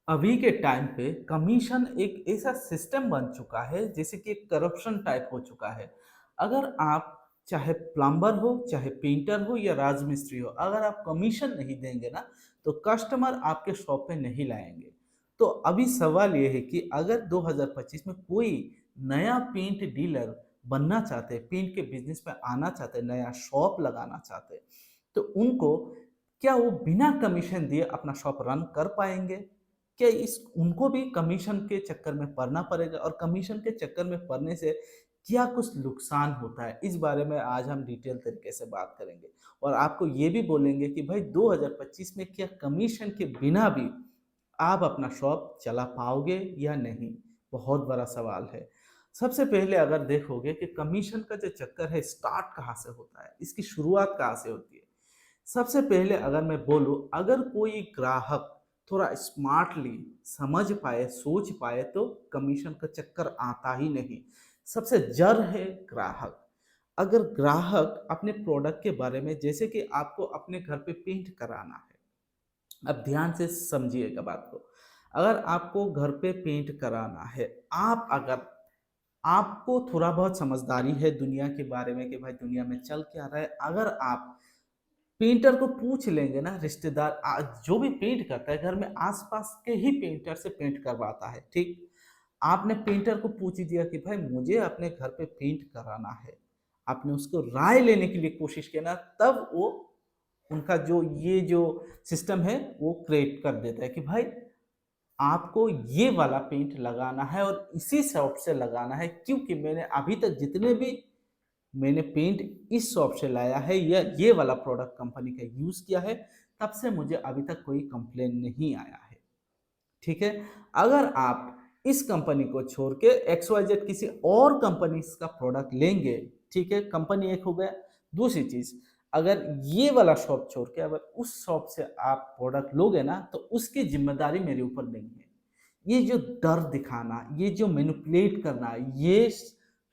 अभी के टाइम पे कमीशन एक ऐसा सिस्टम बन चुका है जैसे कि एक करप्शन टाइप हो चुका है। अगर आप चाहे प्लम्बर हो, चाहे पेंटर हो या राजमिस्त्री हो, अगर आप कमीशन नहीं देंगे ना तो कस्टमर आपके शॉप पे नहीं लाएंगे। तो अभी सवाल ये है कि अगर 2025 में कोई नया पेंट डीलर बनना चाहते हैं, पेंट के बिजनेस में आना चाहते हैं, नया शॉप लगाना चाहते हैं, तो उनको क्या वो बिना कमीशन दिए अपना शॉप रन कर पाएंगे? क्या इस उनको भी कमीशन के चक्कर में पड़ना पड़ेगा और कमीशन के चक्कर में पड़ने से क्या कुछ नुकसान होता है? इस बारे में आज हम डिटेल तरीके से बात करेंगे और आपको ये भी बोलेंगे कि भाई 2025 में क्या कमीशन के बिना भी आप अपना शॉप चला पाओगे या नहीं? बहुत बड़ा सवाल है। सबसे पहले अगर देखोगे कि कमीशन का जो चक्कर है स्टार्ट कहाँ से होता है? इसकी शुरुआत कहाँ से होती है? सबसे पहले अगर मैं बोलूँ, अगर कोई ग्राहक थोड़ा स्मार्टली समझ पाए, सोच पाए तो कमीशन का चक्कर आता ही नहीं। सबसे जड़ है ग्राहक। अगर ग्राहक अपने प्रोडक्ट के बारे में, जैसे कि आपको अपने घर पे पेंट कराना है, अब ध्यान से समझिएगा बात को। अगर आपको घर पे पेंट कराना है, आप अगर आपको थोड़ा बहुत समझदारी है दुनिया के बारे में कि भाई दुनिया में चल क्या रहा है, अगर आप पेंटर को पूछ लेंगे ना, रिश्तेदार जो भी पेंट करता है घर में आसपास के ही पेंटर से पेंट करवाता है, ठीक। आपने पेंटर को पूछ ही दिया कि भाई मुझे अपने घर पे पेंट कराना है, आपने उसको राय लेने के लिए कोशिश किया ना, तब वो उनका जो सिस्टम है वो क्रिएट कर देता है कि भाई आपको ये वाला पेंट लगाना है और इसी शॉप से लगाना है, क्योंकि मैंने अभी तक जितने भी मैंने पेंट इस शॉप से लाया है या ये वाला प्रोडक्ट कंपनी का यूज़ किया है, तब से मुझे अभी तक कोई कंप्लेन नहीं आया है। ठीक है? अगर आप इस कंपनी को छोड़ के XYZ किसी और कंपनी का प्रोडक्ट लेंगे, ठीक है? कंपनी एक हो गया। दूसरी चीज़, अगर ये वाला शॉप छोड़ के अगर उस शॉप से आप प्रोडक्ट लोगे ना, तो उसकी ज़िम्मेदारी मेरे ऊपर नहीं है। ये जो डर दिखाना, ये जो मैनिपुलेट करना, ये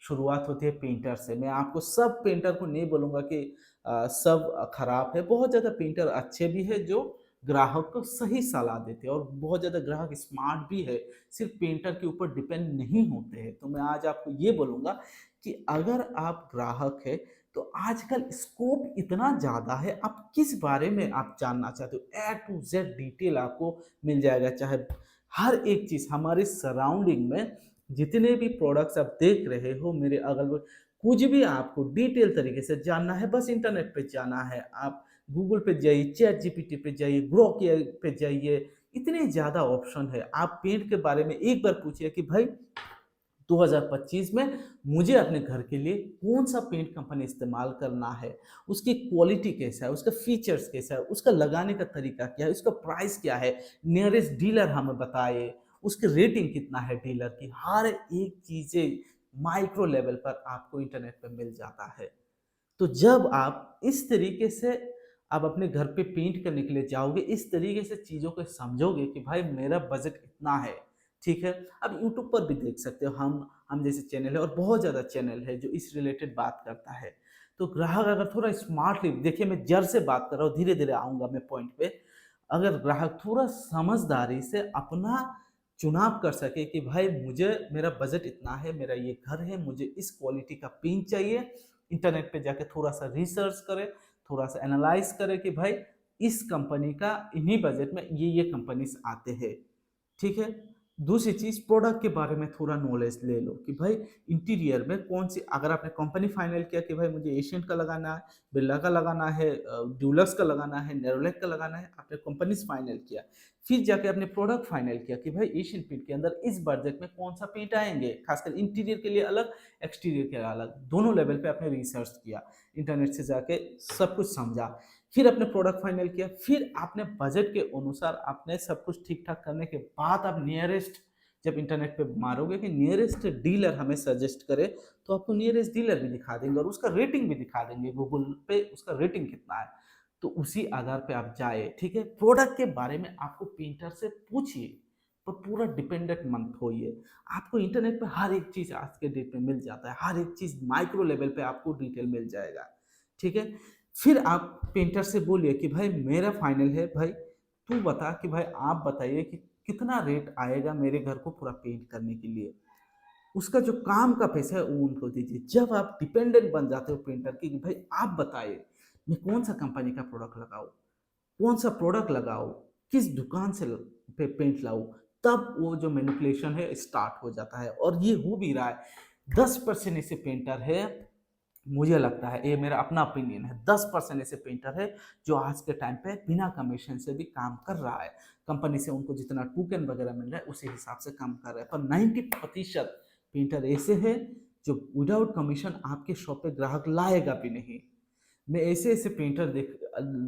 शुरुआत होती है पेंटर से। मैं आपको सब पेंटर को नहीं बोलूँगा कि सब खराब है। बहुत ज़्यादा पेंटर अच्छे भी हैं जो ग्राहक को सही सलाह देते हैं और बहुत ज़्यादा ग्राहक स्मार्ट भी है, सिर्फ पेंटर के ऊपर डिपेंड नहीं होते हैं। तो मैं आज आपको ये बोलूँगा कि अगर आप ग्राहक हैं, तो आजकल स्कोप इतना ज़्यादा है, आप किस बारे में आप जानना चाहते हो, ए टू ज़ेड डिटेल आपको मिल जाएगा। चाहे हर एक चीज़ हमारे सराउंडिंग में जितने भी प्रोडक्ट्स आप देख रहे हो, मेरे अगल-बगल कुछ भी आपको डिटेल तरीके से जानना है, बस इंटरनेट पे जाना है। आप गूगल पे जाइए, चैट जीपीटी पे जाइए, ग्रोक एआई पे जाइए, इतने ज़्यादा ऑप्शन है। आप पेंट के बारे में एक बार पूछिए कि भाई 2025 में मुझे अपने घर के लिए कौन-सा पेंट कंपनी इस्तेमाल करना है, उसकी क्वालिटी कैसा है, उसका फीचर्स कैसा है, उसका लगाने का तरीका क्या है, उसका प्राइस क्या है, नियरेस्ट डीलर हमें बताए, उसकी रेटिंग कितना है डीलर की, हर एक चीज़ें माइक्रो लेवल पर आपको इंटरनेट पे मिल जाता है। तो जब आप इस तरीके से आप अपने घर पे पेंट करने के लिए जाओगे, इस तरीके से चीज़ों को समझोगे कि भाई मेरा बजट इतना है, ठीक है? अब यूट्यूब पर भी देख सकते हो, हम जैसे चैनल है और बहुत ज़्यादा चैनल है जो इस रिलेटेड बात करता है। तो ग्राहक अगर थोड़ा स्मार्टली देखिए, मैं जड़ से बात कर रहा हूँ, धीरे-धीरे आऊँगा मैं पॉइंट पे। अगर ग्राहक थोड़ा समझदारी से अपना चुनाव कर सके कि भाई मुझे मेरा बजट इतना है, मेरा ये घर है, मुझे इस क्वालिटी का पेंट चाहिए, इंटरनेट पे जाके थोड़ा-सा रिसर्च करें, थोड़ा-सा एनालाइज़ करें कि भाई इस कंपनी का इन्हीं बजट में ये कंपनीज़ आते हैं, ठीक है? दूसरी चीज़, प्रोडक्ट के बारे में थोड़ा नॉलेज ले लो कि भाई इंटीरियर में कौन-सी, अगर आपने कंपनी फाइनल किया कि भाई मुझे एशियन का लगाना है, बिरला का लगाना है, डुलक्स का लगाना है, नेरोलैक का लगाना है, आपने कंपनीज़ फाइनल किया। फिर जाके आपने प्रोडक्ट फाइनल किया कि भाई एशियन पेंट के अंदर इस बजट में कौन-सा पेंट आएँगे, खासकर इंटीरियर के लिए अलग, एक्सटीरियर के लिए अलग, दोनों लेवल पे आपने रिसर्च किया। इंटरनेट से जाके सब कुछ समझा। फिर आपने प्रोडक्ट फाइनल किया, फिर आपने बजट के अनुसार आपने सब कुछ ठीक-ठाक करने के बाद आप नियरेस्ट, जब इंटरनेट पे मारोगे कि नियरेस्ट डीलर हमें सजेस्ट करे, तो आपको नियरेस्ट डीलर भी दिखा देंगे और उसका रेटिंग भी दिखा देंगे, गूगल पे उसका रेटिंग कितना है। तो उसी आधार पे आप जाए, ठीक है? प्रोडक्ट के बारे में आपको पेंटर से पूछिए, पर पूरा डिपेंडेंट मत होइए। आपको इंटरनेट पे हर एक चीज़ आज के डेट में मिल जाता है, हर एक चीज़ माइक्रो लेवल पे आपको डिटेल मिल जाएगा, ठीक है? फिर आप पेंटर से बोलिए कि भाई मेरा फाइनल है, भाई तू बता कि भाई आप बताइए कि कितना रेट आएगा मेरे घर को पूरा पेंट करने के लिए, उसका जो काम का पैसा है वो उनको दीजिए। जब आप डिपेंडेंट बन जाते हो पेंटर की कि भाई आप बताइए मैं कौन सा कंपनी का प्रोडक्ट लगाऊं, कौन सा प्रोडक्ट लगाओ, किस दुकान से पे पेंट लाओ, तब वो जो मैनिपुलेशन है स्टार्ट हो जाता है। और ये हो भी रहा है। 10% ऐसे पेंटर है, मुझे लगता है, ये मेरा अपना ओपिनियन है, 10% ऐसे पेंटर है जो आज के टाइम पे बिना कमीशन से भी काम कर रहा है। कंपनी से उनको जितना टोकन वगैरह मिल रहा है उसी हिसाब से काम कर रहा है। पर 90% पेंटर ऐसे हैं जो विदाउट कमीशन आपके शॉप पे ग्राहक लाएगा भी नहीं। मैं ऐसे ऐसे पेंटर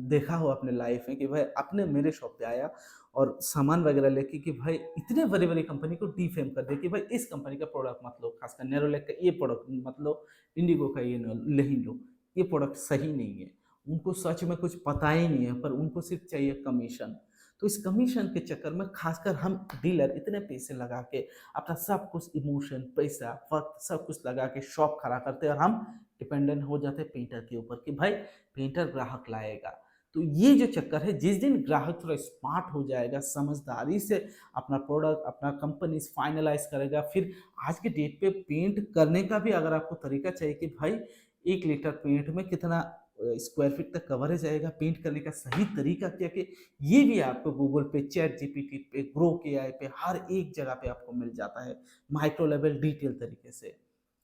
देखा हो अपने लाइफ में कि भाई अपने मेरे शॉप पे आया और सामान वगैरह लेके कि भाई इतने बड़ी बड़ी कंपनी को डिफेम कर दे कि भाई इस कंपनी का प्रोडक्ट मत लो, खासकर नेरोलैक का ये प्रोडक्ट मत लो, इंडिगो का ये नहीं लो, ये प्रोडक्ट सही नहीं है। उनको सच में कुछ पता ही नहीं है, पर उनको सिर्फ चाहिए कमीशन। तो इस कमीशन के चक्कर में खासकर हम डीलर इतने पैसे लगा के अपना सब कुछ इमोशन, पैसा, वक्त सब कुछ लगा के शॉप खड़ा करते हैं और हम डिपेंडेंट हो जाते हैं पेंटर के ऊपर कि भाई पेंटर ग्राहक लाएगा। तो ये जो चक्कर है, जिस दिन ग्राहक थोड़ा स्मार्ट हो जाएगा, समझदारी से अपना प्रोडक्ट, अपना कंपनी फाइनलाइज करेगा, फिर आज के डेट पे पेंट करने का भी अगर आपको तरीका चाहिए कि भाई 1 लीटर पेंट में कितना स्क्वायर फीट तक कवरेज आएगा, पेंट करने का सही तरीका क्या, कि ये भी आपको गूगल पे, चैट जीपीटी पे, ग्रो के आई पे, हर एक जगह पे आपको मिल जाता है माइक्रो लेवल डिटेल तरीके से।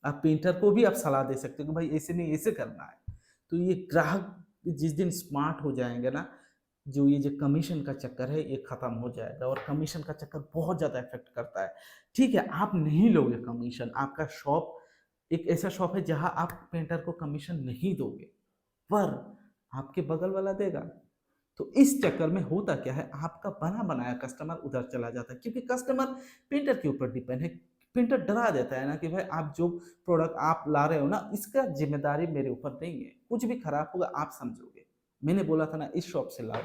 आप पेंटर को भी आप सलाह दे सकते हो कि भाई ऐसे नहीं, ऐसे करना है। तो ये ग्राहक जिस दिन स्मार्ट हो जाएंगे ना, जो ये जो कमीशन का चक्कर है ये खत्म हो जाएगा। और कमीशन का चक्कर बहुत ज़्यादा इफेक्ट करता है। ठीक है, आप नहीं लोगे कमीशन, आपका शॉप एक ऐसा शॉप है जहां आप पेंटर को कमीशन नहीं दोगे, पर आपके बगल वाला देगा। तो इस चक्कर में होता क्या है, आपका बना बनाया कस्टमर उधर चला जाता है, क्योंकि कस्टमर पेंटर के ऊपर डिपेंड है। पेंटर डरा देता है ना कि भाई आप जो प्रोडक्ट आप ला रहे हो ना, इसका जिम्मेदारी मेरे ऊपर नहीं है, कुछ भी खराब होगा आप समझोगे, मैंने बोला था ना इस शॉप से लाओ,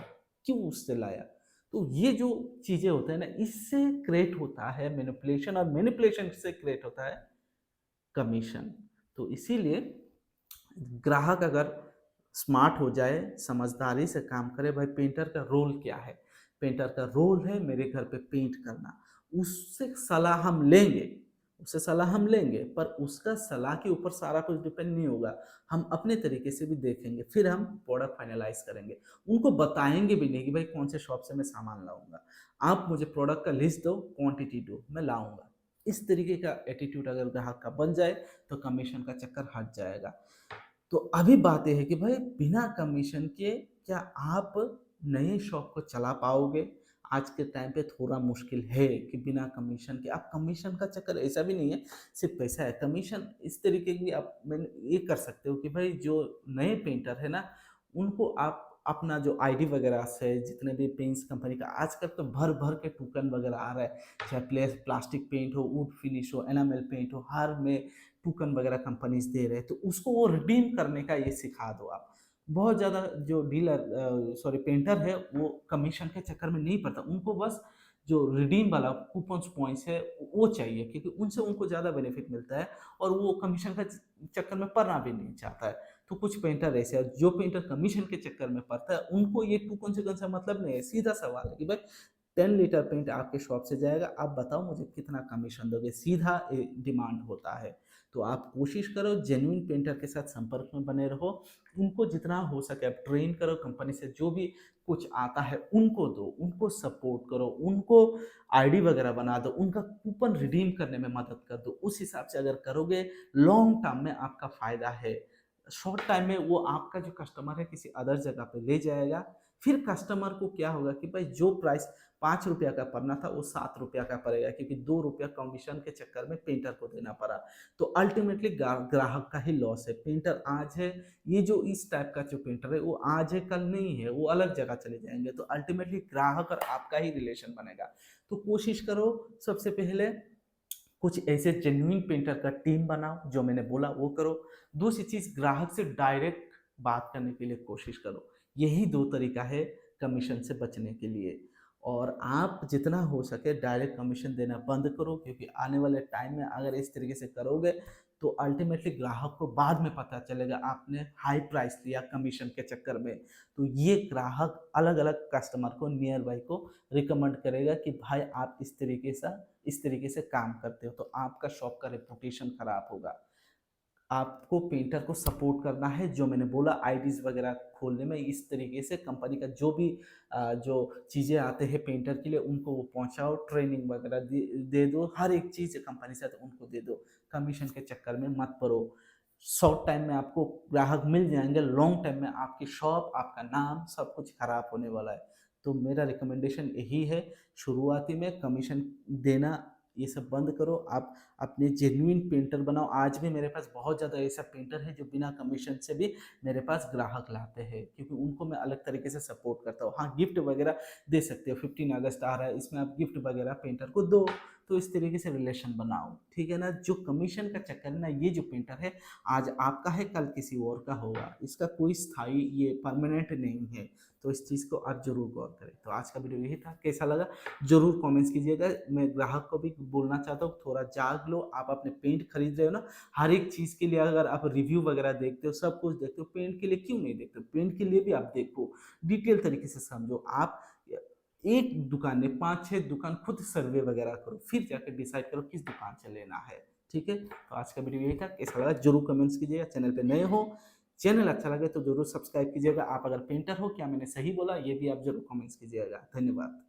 क्यों उससे लाया। तो ये जो चीजें होते हैं ना, इससे क्रिएट होता है मैनिपुलेशन, और मैनिपुलेशन से क्रिएट होता है कमीशन। तो इसीलिए ग्राहक अगर स्मार्ट हो जाए, समझदारी से काम करे, भाई पेंटर का रोल क्या है, पेंटर का रोल है मेरे घर पे पेंट करना, उससे सलाह हम लेंगे, उससे सलाह हम लेंगे, पर उसका सलाह के ऊपर सारा कुछ डिपेंड नहीं होगा। हम अपने तरीके से भी देखेंगे, फिर हम प्रोडक्ट फाइनलाइज करेंगे। उनको बताएंगे भी नहीं कि भाई कौन से शॉप से मैं सामान लाऊंगा, आप मुझे प्रोडक्ट का लिस्ट दो, क्वांटिटी दो, मैं लाऊंगा। इस तरीके का एटीट्यूड अगर ग्राहक का बन जाए तो कमीशन का चक्कर हट जाएगा। तो अभी बात यह है कि भाई बिना कमीशन के क्या आप नए शॉप को चला पाओगे। आज के टाइम पे थोड़ा मुश्किल है कि बिना कमीशन के, आप कमीशन का चक्कर ऐसा भी नहीं है सिर्फ पैसा है, कमीशन इस तरीके की आप मैंने ये कर सकते हो कि भाई जो नए पेंटर है ना, उनको आप अपना जो आईडी वगैरह से, जितने भी पेंट्स कंपनी का आजकल तो भर भर के टोकन वगैरह आ रहा है, चाहे प्लास्टिक पेंट हो, वुड फिनिश हो, एनामेल पेंट हो, हर में टोकन वगैरह कंपनीज दे रहे हैं, तो उसको वो रिडीम करने का ये सिखा दो आप। बहुत ज़्यादा जो डीलर सॉरी पेंटर है वो कमीशन के चक्कर में नहीं पड़ता, उनको बस जो रिडीम वाला कूपन्स पॉइंट्स है वो चाहिए, क्योंकि उनसे उनको ज़्यादा बेनिफिट मिलता है और वो कमीशन का चक्कर में पड़ना भी नहीं चाहता है। तो कुछ पेंटर ऐसे हैं, जो पेंटर कमीशन के चक्कर में पड़ता है उनको ये टोकन से कौन सा मतलब नहीं है। सीधा सवाल है कि भाई 10 लीटर पेंट आपके शॉप से जाएगा, आप बताओ मुझे कितना कमीशन दोगे, सीधा डिमांड होता है। तो आप कोशिश करो जेन्युइन पेंटर के साथ संपर्क में बने रहो, उनको जितना हो सके आप ट्रेन करो, कंपनी से जो भी कुछ आता है उनको दो, उनको सपोर्ट करो, उनको आईडी वगैरह बना दो, उनका कूपन रिडीम करने में मदद कर दो। उस हिसाब से अगर करोगे, लॉन्ग टर्म में आपका फायदा है। शॉर्ट टाइम में वो आपका जो कस्टमर है किसी अदर जगह पे ले जाएगा, फिर कस्टमर को क्या होगा कि भाई जो प्राइस 5 रुपया का पड़ना था वो 7 रुपया का पड़ेगा, क्योंकि 2 रुपया कमीशन के चक्कर में पेंटर को देना पड़ा। तो अल्टीमेटली ग्राहक का ही लॉस है। पेंटर आज है, ये जो इस टाइप का जो पेंटर है वो आज है कल नहीं है, वो अलग जगह चले जाएंगे। तो अल्टीमेटली ग्राहक और आपका ही रिलेशन बनेगा। तो कोशिश करो सबसे पहले कुछ ऐसे जेन्युइन पेंटर का टीम बनाओ, जो मैंने बोला वो करो। दूसरी चीज, ग्राहक से डायरेक्ट बात करने के लिए कोशिश करो। यही 2 तरीका है कमीशन से बचने के लिए। और आप जितना हो सके डायरेक्ट कमीशन देना बंद करो, क्योंकि आने वाले टाइम में अगर इस तरीके से करोगे तो अल्टीमेटली ग्राहक को बाद में पता चलेगा आपने हाई प्राइस लिया कमीशन के चक्कर में। तो ये ग्राहक अलग अलग कस्टमर को, नियर बाई को रिकमेंड करेगा कि भाई आप इस तरीके से काम करते हो, तो आपका शॉप का रेपुटेशन खराब होगा। आपको पेंटर को सपोर्ट करना है, जो मैंने बोला आईडीज वगैरह खोलने में, इस तरीके से कंपनी का जो भी जो चीज़ें आते हैं पेंटर के लिए उनको वो पहुंचाओ, ट्रेनिंग वगैरह दे दो, हर एक चीज़ कंपनी से उनको दे दो। कमीशन के चक्कर में मत पड़ो। शॉर्ट टाइम में आपको ग्राहक मिल जाएंगे, लॉन्ग टाइम में आपकी शॉप, आपका नाम, सब कुछ खराब होने वाला है। तो मेरा रिकमेंडेशन यही है, शुरुआती में कमीशन देना ये सब बंद करो। आप अपने जेन्युइन पेंटर बनाओ। आज भी मेरे पास बहुत ज़्यादा ऐसा पेंटर है जो बिना कमीशन से भी मेरे पास ग्राहक लाते हैं, क्योंकि उनको मैं अलग तरीके से सपोर्ट करता हूँ। हाँ, गिफ्ट वगैरह दे सकते हो, 15 अगस्त आ रहा है, इसमें आप गिफ्ट वगैरह पेंटर को दो, तो इस तरीके से रिलेशन बनाओ, ठीक है ना। जो कमीशन का चक्कर है ना, ये जो पेंटर है आज आपका है, कल किसी और का होगा, इसका कोई स्थायी ये परमानेंट नहीं है। तो इस चीज़ को आप जरूर गौर करें। तो आज का वीडियो यही था, कैसा लगा जरूर कमेंट्स कीजिएगा। मैं ग्राहक को भी बोलना चाहता हूँ, थोड़ा जाग लो। आप अपने पेंट खरीद रहे हो ना, हर एक चीज़ के लिए अगर आप रिव्यू वगैरह देखते हो, सब कुछ देखते हो, पेंट के लिए क्यों नहीं देखते हो? पेंट के लिए भी आप देखो, डिटेल तरीके से समझो। आप एक दुकान ने 5-6 दुकान खुद सर्वे वगैरह करो, फिर जाकर डिसाइड करो किस दुकान से लेना है, ठीक है। तो आज का वीडियो यही था, कैसा लगा जरूर कमेंट्स कीजिएगा। चैनल पे नए हो, चैनल अच्छा लगे तो जरूर सब्सक्राइब कीजिएगा। आप अगर पेंटर हो, क्या मैंने सही बोला, ये भी आप जरूर कमेंट्स कीजिएगा। धन्यवाद।